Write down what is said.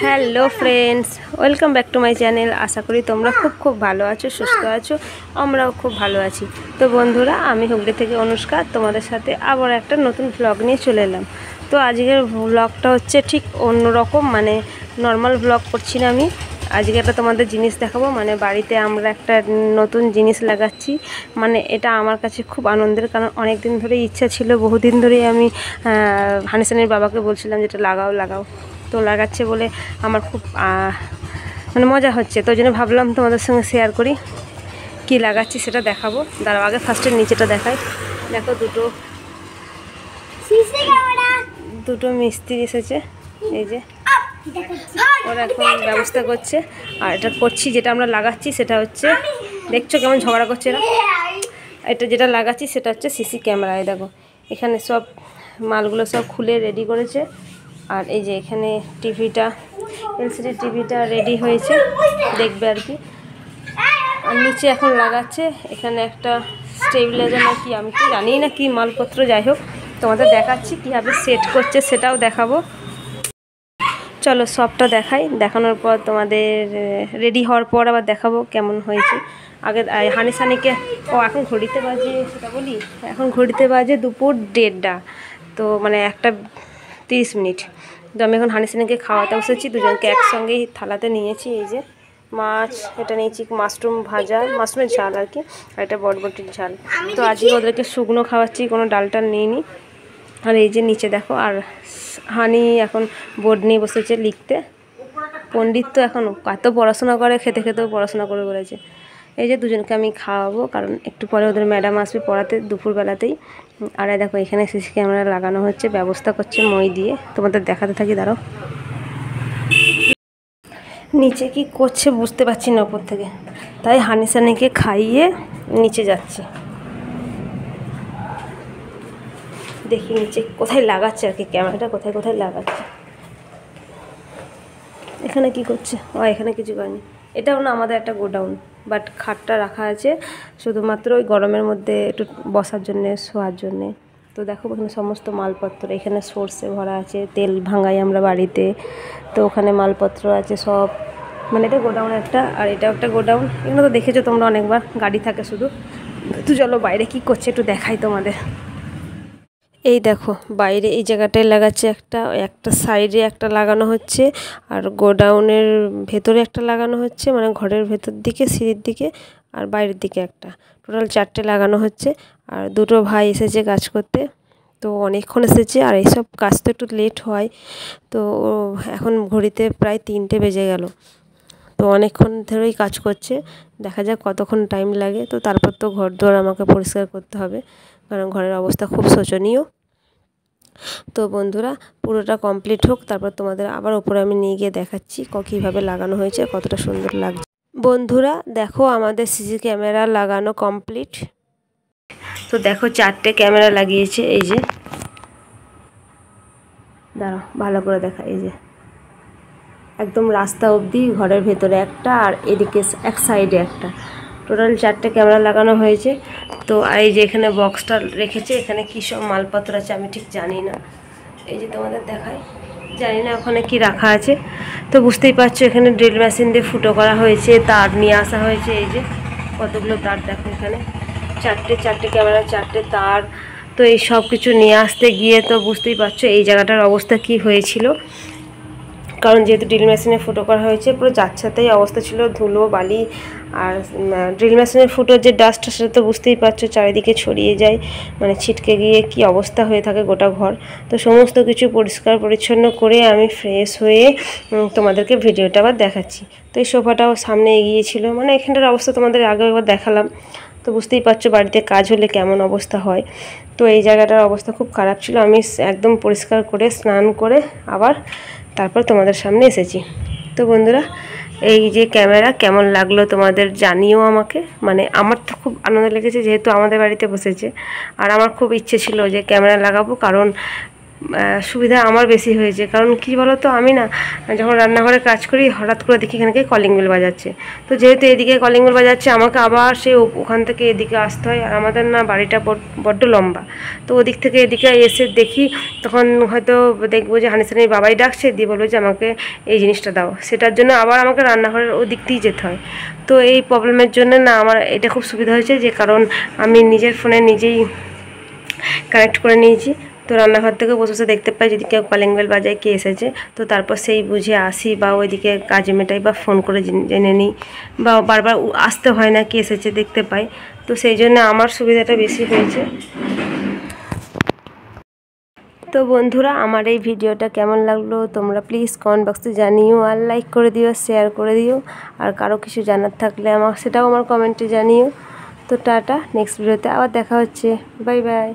Hello friends, welcome back to my channel. আশা করি তোমরা খুব ভালো আছো, সুস্থ আছো। আমরাও খুব ভালো আছি। তো বন্ধুরা, আমি হুগলি থেকে অনুষ্কা তোমাদের সাথে আবার একটা নতুন ভ্লগ নিয়ে চলে এলাম। তো আজকের ভ্লগটা হচ্ছে ঠিক অন্যরকম, মানে নর্মাল ভ্লগ করছি না আমি। আজকে একটা তোমাদের জিনিস দেখাবো, মানে বাড়িতে আমরা একটা নতুন জিনিস লাগাচ্ছি। মানে এটা আমার কাছে খুব আনন্দের, কারণ অনেক দিন ধরে ইচ্ছা ছিল, বহুদিন ধরেই আমি হানিসানের বাবাকে বলছিলাম যেটা লাগাও লাগাও। তো লাগাচ্ছে বলে আমার খুব মানে মজা হচ্ছে, তো ওই জন্য ভাবলাম তোমাদের সঙ্গে শেয়ার করি। কি লাগাচ্ছি সেটা দেখাবো। দাঁড়াও, আগে ফার্স্টের নিচেটা দেখাই। দেখো, দুটো মিস্ত্রি এসেছে, এই যে ওরা এখন ব্যবস্থা করছে। আর এটা করছি, যেটা আমরা লাগাচ্ছি সেটা হচ্ছে, দেখছো কেমন ঝগড়া করছে এরা। এটা যেটা লাগাচ্ছি সেটা হচ্ছে সিসি ক্যামেরায়। দেখো এখানে সব মালগুলো সব খুলে রেডি করেছে। আর এই যে এখানে টিভিটা, এলসিডি টিভিটা রেডি হয়েছে, দেখবে আর কি। আর নিচে এখন লাগাচ্ছে, এখানে একটা স্টেবিলাইজার না কি, আমি তো জানি না কি মালপত্র, যাই হোক তোমাদের দেখাচ্ছি কীভাবে সেট করছে, সেটাও দেখাবো। চলো সবটা দেখাই, দেখানোর পর তোমাদের রেডি হওয়ার পর আবার দেখাবো কেমন হয়েছে। আগে হানিসানিকে, এখন ঘড়িতে বাজে, সেটা বলি, এখন ঘড়িতে বাজে দুপুর 1:30, তো মানে 1:30। তো আমি এখন হানিসানিকে খাওয়াতে বসেছি, দুজনকে একসঙ্গেই থালাতে নিয়েছি। এই যে মাছ, এটা নিয়েছি মাশরুম ভাজা, মাশরুমের ঝাল আর কি, আর এটা বটবটির ঝাল। তো আজকে ওদেরকে শুকনো খাওয়াচ্ছি, কোনো ডাল টাল নিইনি। আর এই যে নিচে দেখো, আর হানি এখন বোর্ড নিয়ে বসেছে লিখতে। পণ্ডিত তো এখন এত পড়াশোনা করে, খেতে খেতেও পড়াশোনা করে বলেছে। এই যে দুজনকে আমি খাওয়াবো, কারণ একটু পরে ওদের ম্যাডাম আসবে পড়াতে দুপুরবেলাতেই। আর দেখো এখানে সিসি ক্যামেরা লাগানো হচ্ছে, ব্যবস্থা করছে মই দিয়ে, তোমাদের দেখাতে থাকি, দাঁড়াও। নিচে কি করছে বুঝতে পারছি না ওপর থেকে, তাই হানিসানিকে খাইয়ে নিচে যাচ্ছে। দেখি নিচে কোথায় লাগাচ্ছে আর কি, ক্যামেরাটা কোথায় কোথায় লাগাচ্ছে। এখানে কি করছে? এখানে কিছু করেনি। এটাও না আমাদের একটা গোডাউন, বাট খাটটা রাখা আছে শুধুমাত্র ওই গরমের মধ্যে একটু বসার জন্যে, শোয়ার জন্যে। তো দেখো এখানে সমস্ত মালপত্র, এখানে সর্ষে ভরা আছে, তেল ভাঙাই আমরা বাড়িতে, তো ওখানে মালপত্র আছে সব। মানে এটা গোডাউন একটা, আর এটাও একটা গোডাউন। এখানে তো দেখেছো তোমরা অনেকবার, গাড়ি থাকে শুধু। তো চলো বাইরে কি করছে একটু দেখাই তোমাদের। এই দেখো বাইরে এই জায়গাটায় লাগাচ্ছে একটা, একটা সাইডে একটা লাগানো হচ্ছে, আর গোডাউনের ভেতরে একটা লাগানো হচ্ছে, মানে ঘরের ভেতর দিকে সিঁড়ির দিকে, আর বাইরের দিকে একটা, টোটাল 4টে লাগানো হচ্ছে। আর দুটো ভাই এসেছে কাজ করতে, তো অনেকক্ষণ এসেছে। আর এইসব কাজ তো একটু লেট হয়, তো এখন ঘড়িতে প্রায় 3টে বেজে গেল। তো অনেকক্ষণ ধরেই কাজ করছে, দেখা যাক কতক্ষণ টাইম লাগে। তো তারপর তো ঘর দুয়ার আমাকে পরিষ্কার করতে হবে, কারণ ঘরের অবস্থা খুব শোচনীয়। তো বন্ধুরা, পুরোটা কমপ্লিট হোক, তারপর তোমাদের আবার ওপরে আমি নিয়ে গিয়ে দেখাচ্ছি কীভাবে লাগানো হয়েছে, কতটা সুন্দর লাগছে। বন্ধুরা দেখো, আমাদের সিসি ক্যামেরা লাগানো কমপ্লিট। তো দেখো 4টে ক্যামেরা লাগিয়েছে, এই যে দাঁড়াও ভালো করে দেখা, এই যে একদম রাস্তা অবধি, ঘরের ভেতরে একটা, আর এদিকে এক সাইডে একটা, টোটাল 4টে ক্যামেরা লাগানো হয়েছে। তো এই যে এখানে বক্সটা রেখেছে, এখানে কী সব মালপত্র আছে আমি ঠিক জানি না, এই যে তোমাদের দেখাই, জানি না ওখানে কি রাখা আছে। তো বুঝতেই পারছো এখানে ড্রিল মেশিন দিয়ে ফুটো করা হয়েছে, তার নিয়ে আসা হয়েছে, এই যে কতগুলো তার দেখো এখানে, 4টে ক্যামেরা, 4টে তার। তো এই সব কিছু নিয়ে আসতে গিয়ে তো বুঝতেই পারছো এই জায়গাটার অবস্থা কি হয়েছিল, কারণ যেহেতু ড্রিল মেশিনে ফুটো করা হয়েছে, পুরো যাচ্ছাতেই অবস্থা ছিল, ধুলো বালি। আর ড্রিল মেশিনের ফুটোর যে ডাস্টটা, সেটা তো বুঝতেই পারছো চারিদিকে ছড়িয়ে যায়, মানে ছিটকে গিয়ে কি অবস্থা হয়ে থাকে গোটা ঘর। তো সমস্ত কিছু পরিষ্কার পরিচ্ছন্ন করে আমি ফ্রেশ হয়ে তোমাদেরকে ভিডিওটা আবার দেখাচ্ছি। তো এই সোফাটাও সামনে এগিয়েছিল, মানে এখানটার অবস্থা তোমাদের আগে একবার দেখালাম। তো বুঝতেই পারছো বাড়িতে কাজ হলে কেমন অবস্থা হয়। তো এই জায়গাটার অবস্থা খুব খারাপ ছিল, আমি একদম পরিষ্কার করে স্নান করে আবার তারপর তোমাদের সামনে এসেছি। তো বন্ধুরা, এই যে ক্যামেরা কেমন লাগলো তোমাদের জানিও আমাকে। মানে আমার তো খুব আনন্দ লেগেছে, যেহেতু আমাদের বাড়িতে বসেছে, আর আমার খুব ইচ্ছে ছিল যে ক্যামেরা লাগাবো, কারণ সুবিধা আমার বেশি হয়েছে। কারণ কী বলো তো, আমি না যখন রান্নাঘরে কাজ করি হঠাৎ করে দেখি এখানে কলিং বেল বাজাচ্ছে। তো যেহেতু এদিকে কলিং বেল বাজাচ্ছে, আমাকে আবার সেই ওখান থেকে এদিকে আসতে হয়। আর আমাদের না বাড়িটা বড্ড লম্বা, তো ওদিক থেকে এদিকে এসে দেখি, তখন হয়তো দেখবো যে হানিসানির বাবাই ডাকছে, দিয়ে বলবো যে আমাকে এই জিনিসটা দাও। সেটার জন্য আবার আমাকে রান্নাঘরের ওদিক দিয়েই যেতে হয়। তো এই প্রবলেমের জন্য না আমার এটা খুব সুবিধা হয়েছে, যে কারণ আমি নিজের ফোনে নিজেই কানেক্ট করে নিয়েছি। তো রান্নাঘর থেকে বসে বসে দেখতে পাই যদি কেউ কলিং বেল বাজায়, কে এসেছে। তো তারপর সেই বুঝে আসি, বা ওইদিকে কাজ মেটাই, বা ফোন করে জেনে নিই, বা বারবার আসতে হয় না, কে এসেছে দেখতে পাই। তো সেই জন্য আমার সুবিধাটা বেশি হয়েছে। তো বন্ধুরা, আমার এই ভিডিওটা কেমন লাগলো তোমরা প্লিজ কমেন্ট বক্সে জানিও, আর লাইক করে দিও, শেয়ার করে দিও। আর কারো কিছু জানার থাকলে সেটাও আমার কমেন্টে জানিও। তো টাটা, নেক্সট ভিডিওতে আবার দেখা হচ্ছে। Bye bye.